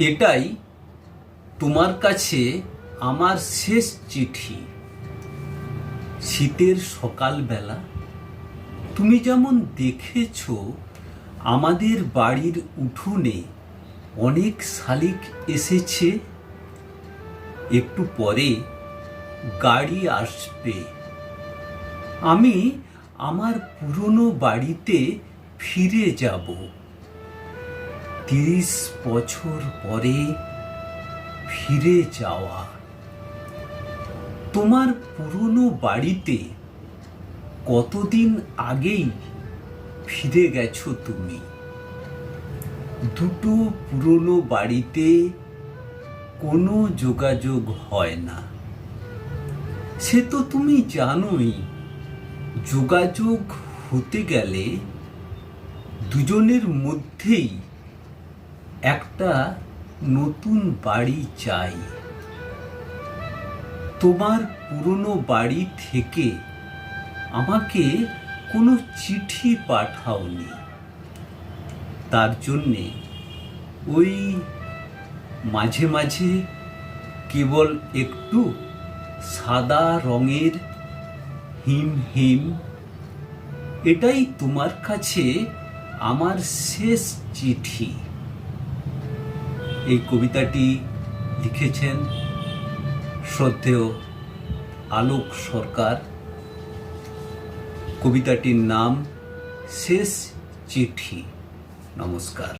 এটাই তোমার কাছে আমার শেষ চিঠি। শীতের সকালবেলা তুমি যেমন দেখেছ আমাদের বাড়ির উঠোনে অনেক শালিক এসেছে, একটু পরে গাড়ি আসবে। আমি আমার পুরনো বাড়িতে ফিরে যাব। 30 বছর পরে ফিরে যাওয়া। তোমার পুরনো বাড়িতে কতদিন আগেই ফিরে গেছো তুমি। দুটো পুরনো বাড়িতে কোনো যোগাযোগ হয় না, সে তো তুমি জানোই। যোগাযোগ হতে গেলে দুজনের মধ্যেই একটা নতুন বাড়ি চাই। তোমার পুরনো বাড়ি থেকে আমাকে কোনো চিঠি পাঠাওনি, তার জন্যে ওই মাঝে মাঝে কেবল একটু সাদা রঙের হিম হিম, এটাই তোমার কাছে আমার শেষ চিঠি। এই কবিতাটি লিখেছেন শ্রদ্ধেয় আলোক সরকার। কবিতাটির নাম শেষ চিঠি। নমস্কার।